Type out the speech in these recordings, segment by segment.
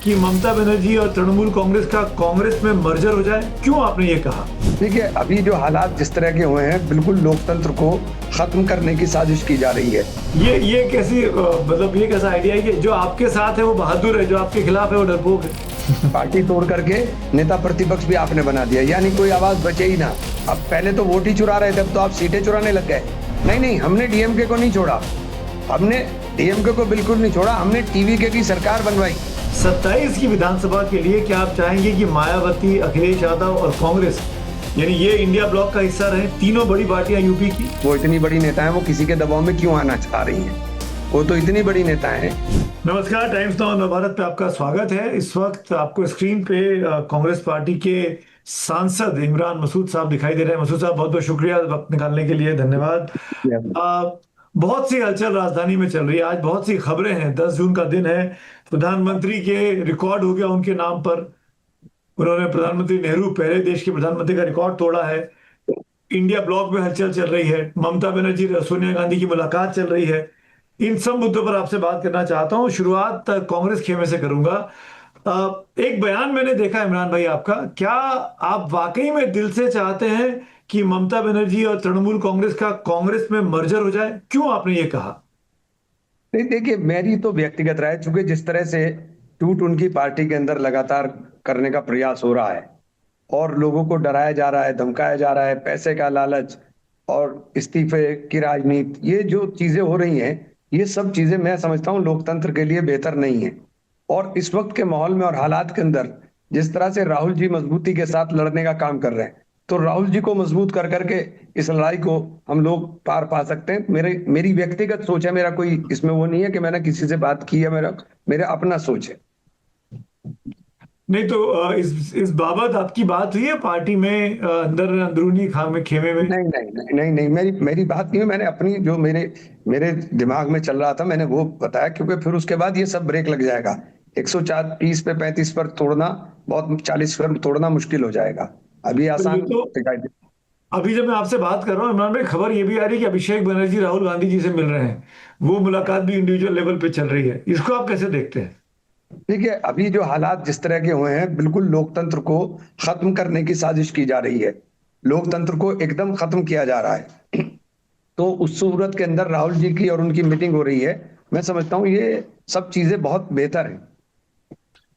कि ममता बनर्जी और तृणमूल कांग्रेस का कांग्रेस में मर्जर हो जाए? क्यों आपने ये कहा? देखिए, अभी जो हालात जिस तरह के हुए हैं, बिल्कुल लोकतंत्र को खत्म करने की साजिश की जा रही है। ये कैसी मतलब ये कैसा आइडिया है कि जो आपके साथ है वो बहादुर है, जो आपके खिलाफ है वो डरपोक है? पार्टी तोड़ करके नेता प्रतिपक्ष भी आपने बना दिया, यानी कोई आवाज बचे ही ना। अब पहले तो वोट ही चुरा रहे थे, अब तो आप सीटें चुराने लग गए। नहीं नहीं, हमने डीएमके को नहीं छोड़ा, हमने डीएमके को बिल्कुल नहीं छोड़ा, हमने टीवीके की सरकार बनवाई। 27 की विधानसभा के लिए क्या आप चाहेंगे कि मायावती, अखिलेश यादव और कांग्रेस यानी ये इंडिया ब्लॉक का हिस्सा रहे, तीनों बड़ी पार्टियां यूपी की? वो इतनी बड़ी नेता है, वो किसी के दबाव में क्यों आना चाह रही हैं? वो तो इतनी बड़ी नेता है। नमस्कार, टाइम्स नाउ नवभारत पे आपका स्वागत है। इस वक्त आपको स्क्रीन पे कांग्रेस पार्टी के सांसद इमरान मसूद साहब दिखाई दे रहे हैं। मसूद साहब, बहुत बहुत शुक्रिया वक्त निकालने के लिए, धन्यवाद। बहुत सी हलचल राजधानी में चल रही है, आज बहुत सी खबरें हैं। 10 जून का दिन है, प्रधानमंत्री के रिकॉर्ड हो गया उनके नाम पर। उन्होंने, प्रधानमंत्री नेहरू पहले देश के प्रधानमंत्री का रिकॉर्ड तोड़ा है। इंडिया ब्लॉक में हलचल चल रही है, ममता बनर्जी सोनिया गांधी की मुलाकात चल रही है। इन सब मुद्दों पर आपसे बात करना चाहता हूं। शुरुआत कांग्रेस खेमे से करूंगा। एक बयान मैंने देखा इमरान भाई आपका, क्या आप वाकई में दिल से चाहते हैं कि ममता बनर्जी और तृणमूल कांग्रेस का कांग्रेस में मर्जर हो जाए? क्यों आपने ये कहा? नहीं, देखिए, मेरी तो व्यक्तिगत राय, चूंकि जिस तरह से टूट उनकी पार्टी के अंदर लगातार करने का प्रयास हो रहा है और लोगों को डराया जा रहा है, धमकाया जा रहा है, पैसे का लालच और इस्तीफे की राजनीति, ये जो चीजें हो रही हैं, ये सब चीजें मैं समझता हूँ लोकतंत्र के लिए बेहतर नहीं है। और इस वक्त के माहौल में और हालात के अंदर जिस तरह से राहुल जी मजबूती के साथ लड़ने का काम कर रहे हैं, तो राहुल जी को मजबूत कर करके इस लड़ाई को हम लोग पार पा सकते हैं। मेरी व्यक्तिगत सोच है, मेरा कोई इसमें वो नहीं है कि मैंने किसी से बात की है, मेरा अपना सोच है। नहीं तो इस बाबत आपकी बात हुई है पार्टी में, अंदर अंदरूनी खामे खेमे में? नहीं नहीं नहीं नहीं नहीं, मेरी मेरी बात नहीं है। मैंने अपनी जो मेरे मेरे दिमाग में चल रहा था, मैंने वो बताया, क्योंकि फिर उसके बाद ये सब ब्रेक लग जाएगा। 130 पे 35 पर तोड़ना बहुत, 40 पर तोड़ना मुश्किल हो जाएगा। अभी तो ये आसान तो, दिखाई दे। अभी जब मैं आपसे बात कर रहा हूँ इमरान भाई, खबर ये भी आ रही है कि अभिषेक बनर्जी राहुल गांधी जी से मिल रहे हैं। वो मुलाकात भी इंडिविजुअल लेवल पे चल रही है। इसको आप कैसे देखते हैं? देखिए, अभी जो हालात जिस तरह के हुए हैं, बिल्कुल लोकतंत्र को खत्म करने की साजिश की जा रही है। लोकतंत्र को एकदम खत्म किया जा रहा है। तो उस सूरत के अंदर राहुल जी की और उनकी मीटिंग हो रही है। मैं समझता हूँ ये सब चीजें बहुत बेहतर हैं।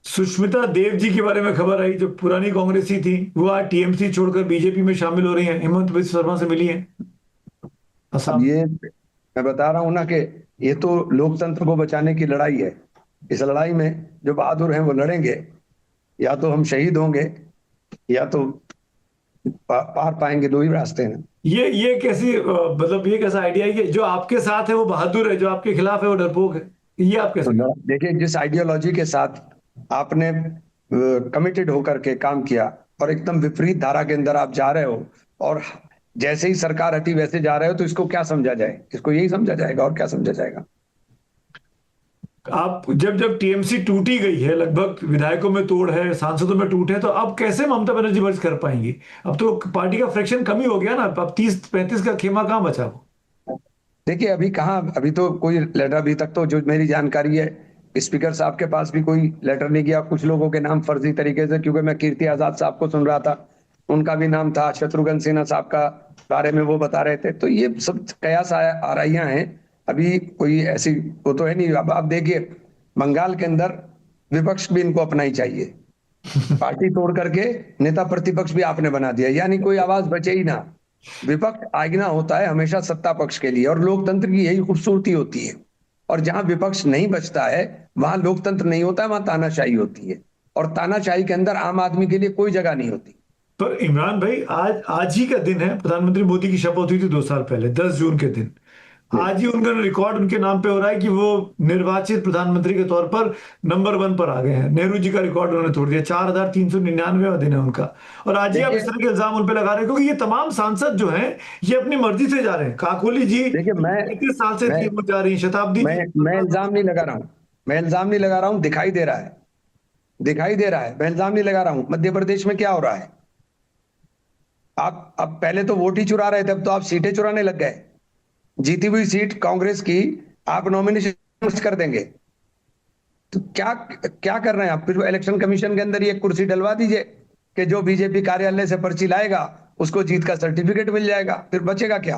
सुष्मिता देव जी के बारे में खबर आई, जो पुरानी कांग्रेसी थी, वो आज टीएमसी छोड़कर बीजेपी में शामिल हो रही हैं। हेमंत बिस्वा शर्मा से मिली हैं अब असम। ये मैं बता रहा हूं ना कि ये तो लोकतंत्र को बचाने की लड़ाई है। इस लड़ाई में जो बहादुर हैं वो लड़ेंगे। या तो हम शहीद होंगे, या तो पार पाएंगे। दो ही रास्ते हैं। ये कैसी मतलब ये कैसा आइडिया है कि जो आपके साथ है वो बहादुर है, जो आपके खिलाफ है वो डरपोक है? ये आप कैसे? देखिए, जिस आइडियोलॉजी के साथ आपने कमिटेड होकर के काम किया और एकदम विपरीत धारा के अंदर आप जा रहे हो, और जैसे ही सरकार हटी वैसे जा रहे हो, तो इसको क्या समझा जाए? इसको यही समझा जाएगा, और क्या समझा जाएगा? आप, जब जब टीएमसी टूटी गई है, लगभग विधायकों में तोड़ है, सांसदों में टूट है, तो अब कैसे ममता बनर्जी मर्ज कर पाएंगी? अब तो पार्टी का फ्रैक्शन कम ही हो गया ना, अब 30-35 का खेमा कहाँ बचा वो? देखिए, अभी कहाँ, अभी तो कोई लेटर, अभी तक तो जो मेरी जानकारी है, स्पीकर साहब के पास भी कोई लेटर नहीं गया। कुछ लोगों के नाम फर्जी तरीके से, क्योंकि मैं कीर्ति आजाद साहब को सुन रहा था, उनका भी नाम था, शत्रुघ्न सिन्हा साहब का बारे में वो बता रहे थे। तो ये सब कयास आराइयां हैं। अभी कोई ऐसी वो तो है नहीं। अब आप देखिए, बंगाल के अंदर विपक्ष भी इनको अपना ही चाहिए। पार्टी तोड़ करके नेता प्रतिपक्ष भी आपने बना दिया, यानी कोई आवाज बचे ही ना। विपक्ष आईना होता है हमेशा सत्ता पक्ष के लिए, और लोकतंत्र की यही खूबसूरती होती है। और जहां विपक्ष नहीं बचता है, वहां लोकतंत्र नहीं होता है, वहां तानाशाही होती है। और तानाशाही के अंदर आम आदमी के लिए कोई जगह नहीं होती। पर इमरान भाई, आज आज ही का दिन है, प्रधानमंत्री मोदी की शपथ हुई थी 2 साल पहले, 10 जून के दिन। आज ही उनका रिकॉर्ड उनके नाम पे हो रहा है कि वो निर्वाचित प्रधानमंत्री के तौर पर नंबर 1 पर आ गए हैं। नेहरू जी का रिकॉर्ड उन्होंने तोड़ दिया। 4399वां दिन है उनका, और आज ही आप देखिए इस तरह के इल्जाम उन पे लगा रहे हैं, क्योंकि ये तमाम सांसद जो हैं ये अपनी मर्जी से जा रहे हैं। काकोली जी देखिए, मैं 35 साल से मैं थी, वो जा रही हैं। शताब्दी मैं जी मैं 17 साल इल्जाम नहीं लगा रहा हूं। मैं इल्जाम नहीं लगा रहा हूं, दिखाई दे रहा है। दिखाई दे रहा है, मैं इल्जाम नहीं लगा रहा हूं। मध्य प्रदेश में क्या हो रहा है? आप अब पहले तो वोट ही चुरा रहे थे, अब तो आप सीटें चुराने लग गए। जीती हुई सीट कांग्रेस की आप नॉमिनेशन कर देंगे। तो क्या क्या कर रहे हैं आप? फिर इलेक्शन कमीशन के अंदर ये कुर्सी डलवा दीजिए कि जो बीजेपी कार्यालय से पर्ची लाएगा उसको जीत का सर्टिफिकेट मिल जाएगा, फिर बचेगा क्या?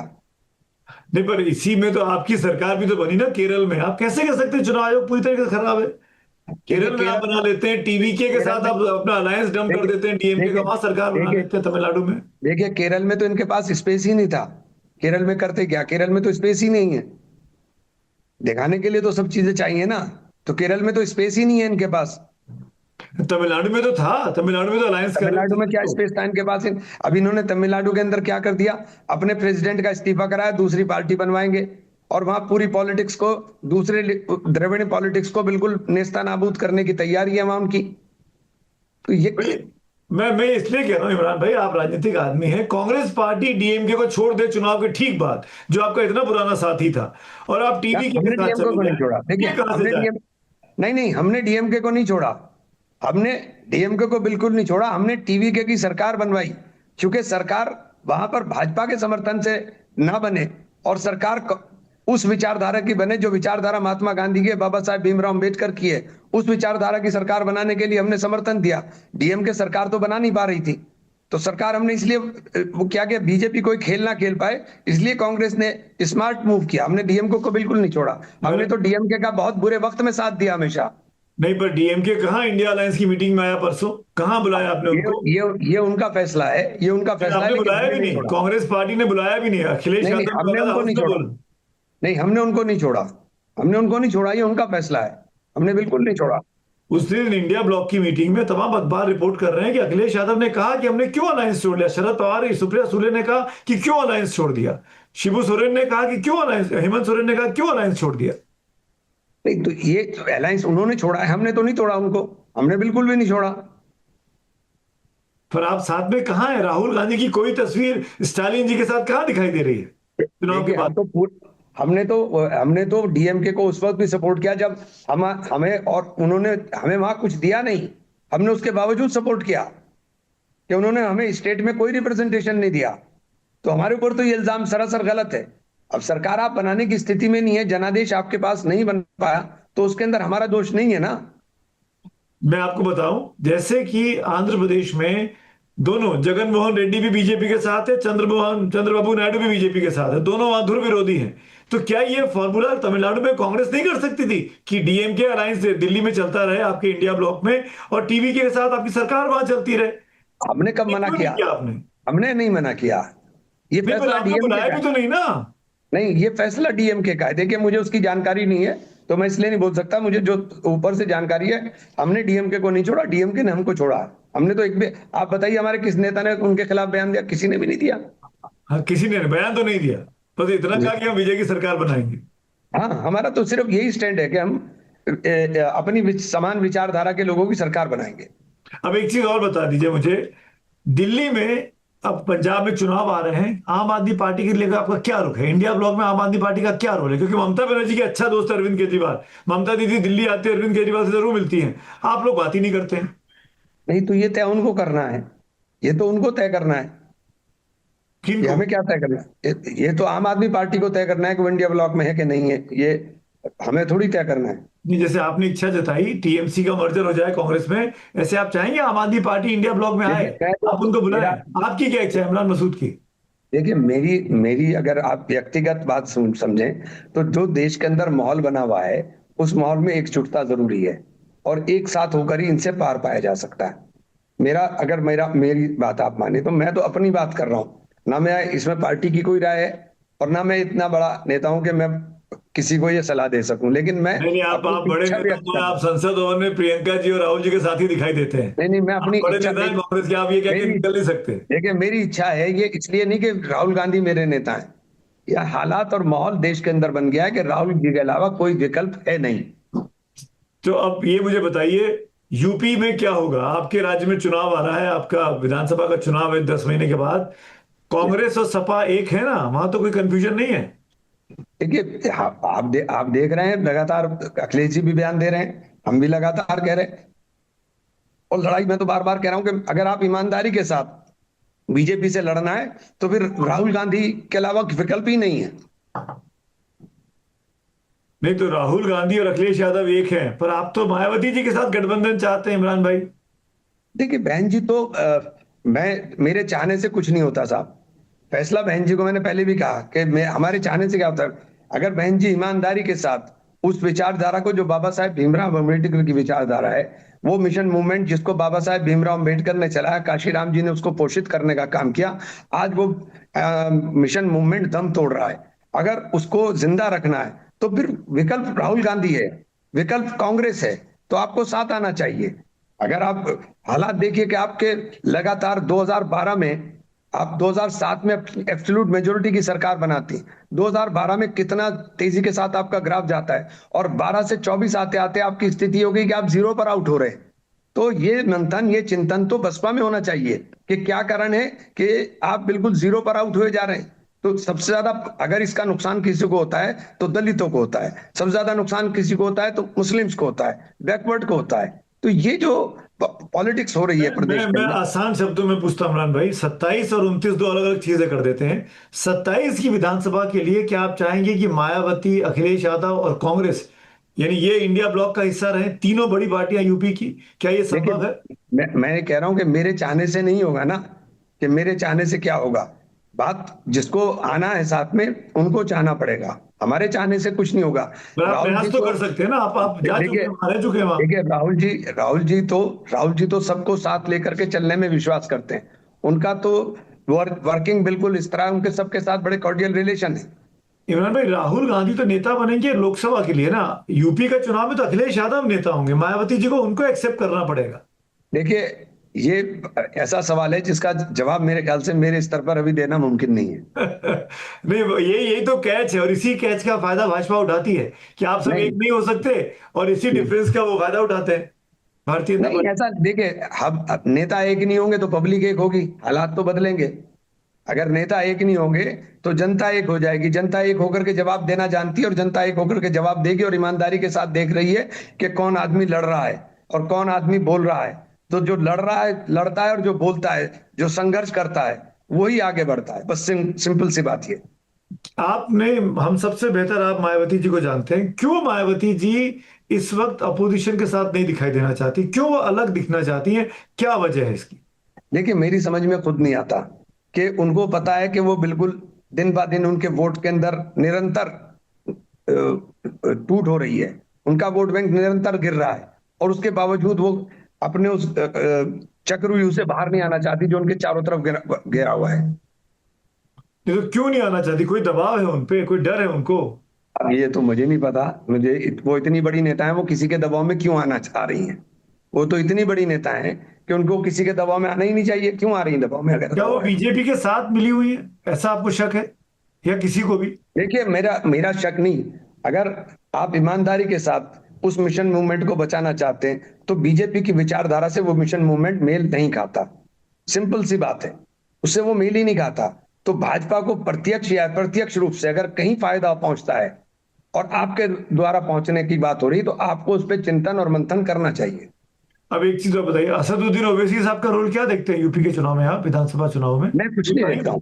नहीं, पर इसी में तो आपकी सरकार भी तो बनी ना केरल में। आप कैसे कह सकते हैं चुनाव आयोग पूरी तरीके से खराब है? देखिए केरल में आप केरल बना में, लेते हैं, टीवीके के केरल साथ में आप अपना अलायंस डम कर देखिए देते हैं डीएमके का, देखिए वहां सरकार बना देखिए लेते हैं तमिलनाडु में। देखिए केरल में तो इनके पास स्पेस ही नहीं था। केरल में करते क्या? केरल में तो स्पेस ही नहीं है। दिखाने के लिए तो सब चीजें चाहिए ना। तो केरल में तो स्पेस ही नहीं है इनके पास। तमिलनाडु में तो था, तमिलनाडु में तो अलायंस कर रहे तमिलनाडु थे में क्या तो। स्पेस था इनके पास? अब इन्होंने तमिलनाडु के अंदर क्या कर दिया? अपने प्रेसिडेंट का इस्तीफा कराया, दूसरी पार्टी बनवाएंगे, और वहां पूरी पॉलिटिक्स को, दूसरे द्रविड़ पॉलिटिक्स को बिल्कुल नेस्ता नाबूद करने की तैयारी है वहां उनकी। तो ये भाई, मैं इसलिए कह रहा हूँ इमरान भाई, आप राजनीतिक आदमी हैं। कांग्रेस पार्टी डीएमके को छोड़ दे चुनाव के ठीक बाद, जो आपका इतना पुराना साथी था, और आप क्या टीवीके के हमने साथ डीएमके चले को नहीं जाए, छोड़ा? देखिए ये कहां से हमने जाए? डीएम नहीं नहीं, हमने डीएमके को नहीं छोड़ा। हमने डीएमके को बिल्कुल नहीं छोड़ा, हमने टीवीके की सरकार बनवाई। क्योंकि सरकार वहां पर भाजपा के समर्थन से ना बने, और सरकार उस विचारधारा की बने जो विचारधारा महात्मा गांधी के, बाबा साहेब भीमराव अम्बेडकर की है। उस विचारधारा की सरकार बनाने के लिए हमने समर्थन दिया। डीएमके सरकार तो बना नहीं पा रही थी, तो सरकार हमने इसलिए वो क्या किया, बीजेपी कोई खेल ना खेल पाए, इसलिए कांग्रेस ने स्मार्ट मूव किया। हमने डीएमके को बिल्कुल नहीं छोड़ा। हमने मगर तो डीएमके का बहुत बुरे वक्त में साथ दिया हमेशा। नहीं, पर डीएमके कहाँ इंडिया अलायंस की मीटिंग में आया परसों? कहाँ बुलाया आपने ये उनको? ये ये उनका फैसला है, ये उनका फिर फैसला है, आपने लेकिन बुलाया हमने भी नहीं नहीं, छोड़ा। कांग्रेस पार्टी ने बुलाया भी नहीं, अखिलेश नहीं नहीं, यादव ने हमने बुलाया, उनको नहीं उसने छोड़ा। बोला। नहीं, हमने उनको नहीं छोड़ा। हमने उनको नहीं छोड़ा, ये उनका फैसला है। हमने बिल्कुल नहीं छोड़ा। उस दिन इंडिया ब्लॉक की मीटिंग में तमाम अखबार रिपोर्ट कर रहे हैं कि अखिलेश यादव ने कहा कि हमने क्यों अलायंस छोड़ लिया। शरद पवार, सुप्रिया सुले ने कहा कि क्यों अलायंस छोड़ दिया। शिबू सोरेन ने कहा कि क्यों अलायंस, हेमंत सोरेन ने कहा क्यों अलायंस छोड़ दिया। नहीं, तो ये अलायंस उन्होंने छोड़ा है, हमने तो नहीं तोड़ा उनको। हमने बिल्कुल भी नहीं छोड़ा। पर आप साथ में कहाँ है? राहुल गांधी की कोई तस्वीर स्टालिन जी के साथ कहाँ दिखाई दे रही है चुनाव के देखिए बाद? हमने तो डीएमके को उस वक्त भी सपोर्ट किया जब हमें और उन्होंने हमें वहां कुछ दिया नहीं। हमने उसके बावजूद सपोर्ट किया कि उन्होंने हमें स्टेट में कोई रिप्रेजेंटेशन नहीं दिया। तो हमारे ऊपर तो ये इल्जाम सरासर गलत है। अब सरकार आप बनाने की स्थिति में नहीं है, जनादेश आपके पास नहीं बन पाया, तो उसके अंदर हमारा दोष नहीं है ना। मैं आपको बताऊं, जैसे कि आंध्र प्रदेश में दोनों, जगन मोहन रेड्डी भी बीजेपी के साथ है, चंद्रबाबू नायडू भी बीजेपी के साथ है, दोनों वहां ध्रुव विरोधी हैं। तो क्या ये फॉर्मूला तमिलनाडु में कांग्रेस नहीं कर सकती थी कि डीएमके अलायंस दिल्ली में चलता रहे आपके इंडिया ब्लॉक में, और टीवीके के साथ आपकी सरकार वहां चलती रहे? हमने कब ये मना क्यों नहीं किया? किया आपने? हमने नहीं मना किया। ये नहीं, पर फैसला आपने डीएमके बुलाया का भी है। तो नहीं ना। नहीं, ये फैसला डीएमके का है। देखिए मुझे उसकी जानकारी नहीं है, तो मैं इसलिए नहीं बोल सकता। मुझे जो ऊपर से जानकारी है, हमने डीएमके को नहीं छोड़ा, डीएमके ने हमको छोड़ा। हमने तो एक भी, आप बताइए हमारे किस नेता ने उनके खिलाफ बयान दिया? किसी ने भी नहीं दिया। हाँ, किसी ने बयान तो नहीं दिया, बस इतना जी। कहा कि हम विजय की सरकार बनाएंगे। हाँ, हमारा तो सिर्फ यही स्टैंड है कि हम अपनी समान विचारधारा के लोगों की सरकार बनाएंगे। अब एक चीज और बता दीजिए मुझे, दिल्ली में अब पंजाब में चुनाव आ रहे हैं, आम आदमी पार्टी के लेकर आपका क्या रुख है? इंडिया ब्लॉक में आम आदमी पार्टी का क्या रोल है? क्योंकि ममता बनर्जी के अच्छा दोस्त है अरविंद केजरीवाल। ममता दीदी दिल्ली आती है, अरविंद केजरीवाल से जरूर मिलती हैं, आप लोग बात ही नहीं करते हैं। नहीं, तो ये तय उनको करना है। ये तो उनको तय करना है। किन ये को? हमें क्या तय करना है? ये तो आम आदमी पार्टी को तय करना है कि वो इंडिया ब्लॉक में है कि नहीं है। ये हमें थोड़ी तय करना है। नहीं, जैसे आपने इच्छा जताई टीएमसी का मर्जर हो जाए कांग्रेस में, ऐसे आप चाहेंगे आम आदमी पार्टी इंडिया ब्लॉक में आए? देखिए मैं तो आप उनको बुलाएं? मेरा आपकी क्या इच्छा है इमरान मसूद की? देखिए मेरी मेरी अगर आप व्यक्तिगत बात समझें, तो जो देश के अंदर माहौल बना हुआ है, उस माहौल में एकजुटता जरूरी है, और एक साथ होकर ही इनसे पार पाया जा सकता है। मेरी बात आप माने, तो मैं तो अपनी बात कर रहा हूँ ना। मैं इसमें पार्टी की कोई राय है, और ना मैं इतना बड़ा नेता हूं कि मैं किसी को ये सलाह दे सकूं, लेकिन मैं नहीं नहीं, आप अपनी बड़े इच्छा नेता व्यक्त तो कर हैं, रहा आप हूं। संसद भवन में प्रियंका जी और राहुल जी के साथ ही दिखाई देते हैं। नहीं नहीं, मैं आप अपनी बड़े इच्छा नेता हैं कांग्रेस के, आप ये कह के मेरी निकल नहीं सकते। देखिए मेरी इच्छा है, ये इसलिए नहीं कि राहुल गांधी मेरे नेता हैं। यह हालात और माहौल देश के अंदर बन गया है कि राहुल जी के अलावा कोई विकल्प है नहीं। तो अब ये मुझे बताइए, यूपी में क्या होगा? आपके राज्य में चुनाव आ रहा है, आपका विधानसभा का चुनाव है 10 महीने के बाद। कांग्रेस और सपा एक है ना, वहां तो कोई कंफ्यूजन नहीं है? देखिए आप देख रहे हैं लगातार, अखिलेश जी भी बयान दे रहे हैं, हम भी लगातार कह रहे हैं। और लड़ाई, मैं तो बार बार कह रहा हूं कि अगर आप ईमानदारी के साथ बीजेपी से लड़ना है, तो फिर राहुल गांधी के अलावा विकल्प ही नहीं है। नहीं तो राहुल गांधी और अखिलेश यादव एक हैं, पर आप तो मायावती जी के साथ गठबंधन चाहते हैं इमरान भाई। देखिए बहन जी तो मैं मेरे चाहने से कुछ नहीं होता साहब। फैसला बहन जी को मैंने पहले भी कहा कि मैं हमारे चाहने से क्या होता है। अगर बहन जी ईमानदारी के साथ उस विचारधारा को, जो बाबा साहेब भीमराव अम्बेडकर की विचारधारा है, वो मिशन मूवमेंट जिसको बाबा साहेब भीमराव अम्बेडकर ने चलाया, काशीराम जी ने उसको पोषित करने का काम किया, आज वो मिशन मूवमेंट दम तोड़ रहा है। अगर उसको जिंदा रखना है तो फिर विकल्प राहुल गांधी है, विकल्प कांग्रेस है, तो आपको साथ आना चाहिए। अगर आप हालात देखिए कि आपके लगातार 2012 में, आप 2007 में एब्सोल्यूट मेजोरिटी की सरकार बनाती, 2012 में कितना तेजी के साथ आपका ग्राफ जाता है, और 12 से 24 आते आते आपकी स्थिति हो गई कि आप जीरो पर आउट हो रहे हैं। तो ये मंथन, ये चिंतन तो बसपा में होना चाहिए कि क्या कारण है कि आप बिल्कुल जीरो पर आउट हुए जा रहे हैं। तो सबसे ज्यादा अगर इसका नुकसान किसी को होता है तो दलितों को होता है, सबसे ज्यादा नुकसान किसी को होता है तो मुस्लिम्स को होता है, बैकवर्ड को होता है। तो ये जो पॉलिटिक्स हो रही है मैं प्रदेश के मैं अंदर। आसान शब्दों में पूछता हूं इमरान भाई, 27 और 29 दो अलग अलग चीजें कर देते हैं। 27 की विधानसभा के लिए क्या आप चाहेंगे कि मायावती, अखिलेश यादव और कांग्रेस, यानी ये इंडिया ब्लॉक का हिस्सा रहे, तीनों बड़ी पार्टियां यूपी की, क्या ये देखिए संभव है? मैं कह रहा हूं कि मेरे चाहने से नहीं होगा ना, कि मेरे चाहने से क्या होगा। बात जिसको आना है साथ में उनको चाहना पड़ेगा, हमारे चाहने से कुछ नहीं होगा। पर आप राहुल जी प्रयास तो तो कर सकते हैं ना, आप जा चुके देखिए, हैं वहां, रह चुके हैं वहां। देखिए राहुल जी तो सबको साथ लेकर के चलने में विश्वास करते हैं। उनका तो वर्किंग बिल्कुल इस तरह, उनके सबके साथ बड़े कॉर्डियल रिलेशन है। इमरान भाई, राहुल गांधी तो नेता बनेंगे लोकसभा के लिए ना, यूपी का चुनाव में तो अखिलेश यादव नेता होंगे, मायावती जी को उनको एक्सेप्ट करना पड़ेगा। देखिए ये ऐसा सवाल है जिसका जवाब मेरे ख्याल से मेरे स्तर पर अभी देना मुमकिन नहीं है। नहीं, यही यही तो कैच है, और इसी कैच का फायदा भाजपा उठाती है कि आप सब एक नहीं नहीं हो सकते, और इसी डिफरेंस का वो फायदा उठाते हैं भारतीय जनता नहीं, पार्टी। ऐसा देखिए, अब नेता एक नहीं होंगे तो पब्लिक एक होगी, हालात तो बदलेंगे। अगर नेता एक नहीं होंगे तो जनता एक हो जाएगी, जनता एक होकर के जवाब देना जानती है, और जनता एक होकर के जवाब देगी और ईमानदारी के साथ देख रही है कि कौन आदमी लड़ रहा है और कौन आदमी बोल रहा है। तो जो लड़ रहा है लड़ता है, और जो बोलता है, जो संघर्ष करता है, वही आगे बढ़ता है। बस सिंपल सी बात ये। आपने, हम सबसे बेहतर आप मायावती जी को जानते हैं, क्यों मायावती जी इस वक्त अपोजिशन के साथ नहीं दिखाई देना चाहती, क्यों वो अलग दिखना चाहती हैं, क्या वजह है इसकी? देखिए मेरी समझ में खुद नहीं आता कि उनको पता है कि वो बिल्कुल दिन ब दिन उनके वोट के अंदर निरंतर टूट हो रही है, उनका वोट बैंक निरंतर गिर रहा है, और उसके बावजूद वो अपने उस चक्रव्यूह से बाहर नहीं आना चाहती जो उनके चारों तरफ घेरा हुआ है। नहीं तो क्यों नहीं आना चाहती? कोई दबाव है उन पे, कोई डर है उनको? अब ये तो मुझे नहीं पता। वो इतनी बड़ी नेता है, वो किसी के दबाव में क्यों आना चाह रही हैं? वो तो इतनी बड़ी नेता है कि उनको किसी के दबाव में आना ही नहीं चाहिए। क्यों आ रही है दबाव में अगर क्या वो दबाव है? बीजेपी के साथ मिली हुई है, ऐसा आपको शक है, या किसी को भी? देखिए मेरा मेरा शक नहीं। अगर आप ईमानदारी के साथ उस मिशन मूवमेंट को बचाना चाहते हैं तो बीजेपी की विचारधारा से वो मिशन मूवमेंट मेल नहीं खाता। सिंपल सी बात है, उससे वो मेल ही नहीं खाता। तो भाजपा को प्रत्यक्ष या अप्रत्यक्ष रूप से अगर कहीं फायदा पहुंचता है और आपके द्वारा पहुंचने की बात हो रही, तो आपको उस पर चिंतन और मंथन करना चाहिए। अब एक चीज और बताइए, असदुद्दीन ओवैसी साहब का रोल क्या देखते हैं यूपी के चुनाव में, आप विधानसभा चुनाव में? मैं कुछ नहीं देखता हूं।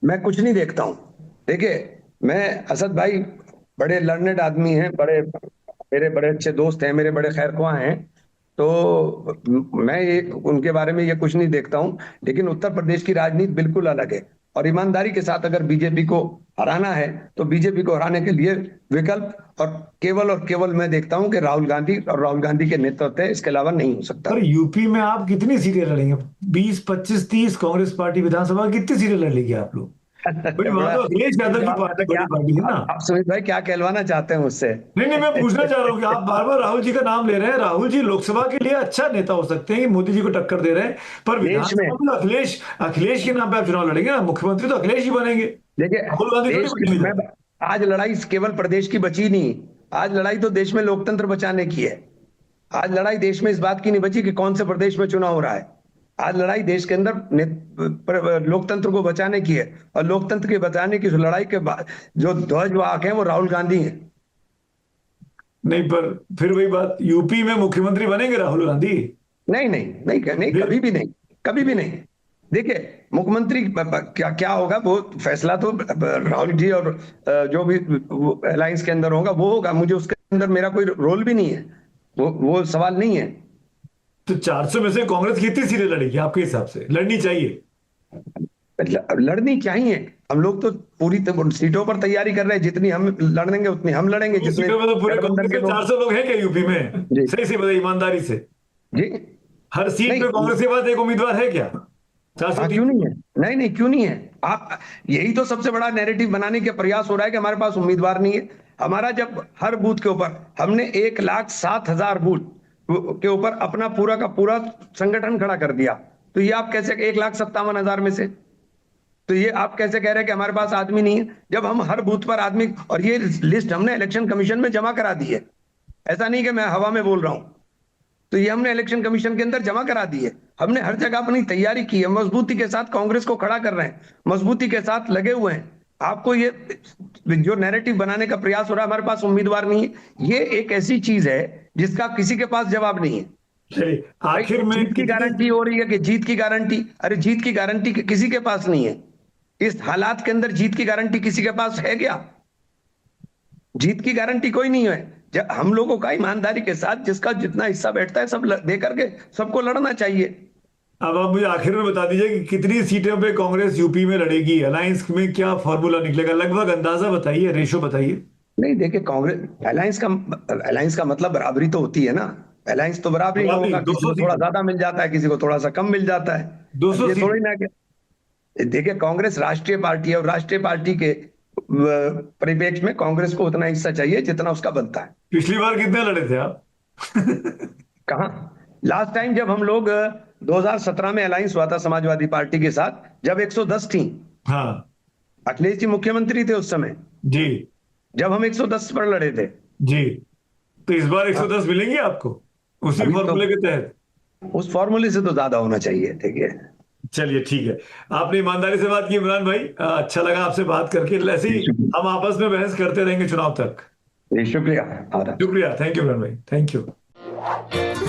मैं कुछ नहीं देखता हूं। देखिए मैं, असद भाई बड़े लर्नेड आदमी हैं, बड़े मेरे बड़े अच्छे दोस्त हैं, मेरे बड़े खैरख्वाह हैं। तो मैं ये उनके बारे में ये कुछ नहीं देखता हूं। लेकिन उत्तर प्रदेश की राजनीति बिल्कुल अलग है, और ईमानदारी के साथ अगर बीजेपी को हराना है तो बीजेपी को हराने के लिए विकल्प और केवल मैं देखता हूं कि राहुल गांधी और राहुल गांधी के नेतृत्व है, इसके अलावा नहीं हो सकता। पर यूपी में आप कितनी सीटें लड़ेंगे? 20, 25, 30, कांग्रेस पार्टी विधानसभा कितनी सीटें लड़ लेगी आप लोग? भाई वहां बड़ा तो अखिलेश यादव की पार्टी क्या, बड़ी पार्टी है ना। आप सुमित भाई क्या कहलवाना चाहते हैं मुझसे? नहीं नहीं, मैं पूछना चाह रहा हूँ कि आप बार बार राहुल जी का नाम ले रहे हैं, राहुल जी लोकसभा के लिए अच्छा नेता हो सकते हैं कि मोदी जी को टक्कर दे रहे हैं, पर देश में, विधानसभा में तो अखिलेश, अखिलेश के नाम पे आप चुनाव लड़ेंगे ना, मुख्यमंत्री तो अखिलेश ही बनेंगे, देखिए राहुल गांधी थोड़ी देश में, बनेंगे। आज लड़ाई केवल प्रदेश की बची नहीं। आज लड़ाई तो देश में लोकतंत्र बचाने की है। आज लड़ाई देश में इस बात की नहीं बची कि कौन से प्रदेश में चुनाव हो रहा है। आज लड़ाई देश के अंदर लोकतंत्र को बचाने की है, और लोकतंत्र के बचाने की उस लड़ाई के बाद जो ध्वजवाहक हैं वो राहुल गांधी हैं। नहीं, पर फिर वही बात, यूपी में मुख्यमंत्री बनेंगे राहुल गांधी? नहीं नहीं नहीं नहीं, फिर कभी भी नहीं, कभी भी नहीं। देखिए मुख्यमंत्री क्या क्या होगा वो फैसला तो राहुल जी और जो भी अलायंस के अंदर होगा वो होगा, मुझे उसके अंदर मेरा कोई रोल भी नहीं है, वो सवाल नहीं है। तो 400 में से कांग्रेस कितनी सीटें लड़ेगी आपके हिसाब से, लड़नी चाहिए? लड़नी चाहिए, हम लोग तो पूरी सीटों पर तैयारी कर रहे हैं, जितनी हम लड़ेंगे उतनी हम लड़ेंगे, पूरी जितने सीटों में तो पूरे गठबंधन कांग्रेस के में लोग। 400 लोग हैं क्या यूपी में? जी सही से बताइए ईमानदारी से। जी। हर सीट पे नहीं, कांग्रेस के पास एक उम्मीदवार है क्या? हाँ 403? क्यों नहीं है, नहीं नहीं क्यों नहीं है। आप, यही तो सबसे बड़ा नैरेटिव बनाने का प्रयास हो रहा है कि हमारे पास उम्मीदवार नहीं है। हमारा जब हर बूथ के ऊपर हमने 1,07,000 बूथ के ऊपर अपना पूरा का पूरा संगठन खड़ा कर दिया, तो ये आप कैसे 1,57,000 में से, तो ये आप कैसे कह रहे हैं कि हमारे पास आदमी नहीं है, जब हम हर बूथ पर आदमी, और ये लिस्ट हमने इलेक्शन कमीशन में जमा करा दी है, ऐसा नहीं कि मैं हवा में बोल रहा हूं, तो ये हमने इलेक्शन कमीशन के अंदर जमा करा दी है। हमने हर जगह अपनी तैयारी की है, मजबूती के साथ कांग्रेस को खड़ा कर रहे हैं, मजबूती के साथ लगे हुए हैं। आपको ये जो नैरेटिव बनाने का प्रयास हो रहा है हमारे पास उम्मीदवार नहीं है, ये एक ऐसी चीज है जिसका किसी के पास जवाब नहीं है। चलिए, भाई आखिर में जीत की कितनी? गारंटी हो रही है कि जीत की गारंटी, अरे जीत की गारंटी किसी के पास नहीं है। इस हालात के अंदर जीत की गारंटी किसी के पास है क्या? जीत की गारंटी कोई नहीं है। जब हम लोगों का ईमानदारी के साथ जिसका जितना हिस्सा बैठता है सब दे करके सबको लड़ना चाहिए। अब आप मुझे आखिर में बता दीजिए कि कितनी सीटों पे कांग्रेस यूपी में लड़ेगी, अलायंस में क्या फॉर्मूला निकलेगा, लगभग अंदाजा बताइए, रेशो बताइए। नहीं देखिए, कांग्रेस अलायंस का मतलब बराबरी तो होती है ना। अलायंस तो बराबरी में बराबरी होगा, किसी 200 को थोड़ा सीटें, ज्यादा मिल जाता है, किसी को थोड़ा सा कम मिल जाता है। अब 200 ये थोड़ी सीटें। ना कि देखिए कांग्रेस राष्ट्रीय पार्टी है, और राष्ट्रीय पार्टी के परिप्रेक्ष्य में कांग्रेस को उतना हिस्सा चाहिए जितना उसका बनता है। पिछली बार कितने लड़े थे आप? कहाँ, लास्ट टाइम जब हम लोग 2017 में अलायंस हुआ था समाजवादी पार्टी के साथ, जब 110 थी, हाँ। अखिलेश जी मुख्यमंत्री थे उस समय, जी। जब हम 110 पर लड़े थे। जी। तो इस बार हाँ, 110 मिलेंगे आपको उसी अभी तो फॉर्मूले के तहत? उस फॉर्मूले से तो ज्यादा होना चाहिए, ठीक है। चलिए ठीक है। आपने ईमानदारी से बात की इमरान भाई, अच्छा लगा आपसे बात करके। ऐसे ही हम आपस में बहस करते रहेंगे चुनाव तक। जी शुक्रिया। आदाब। शुक्रिया, थैंक यू इमरान भाई, थैंक यू।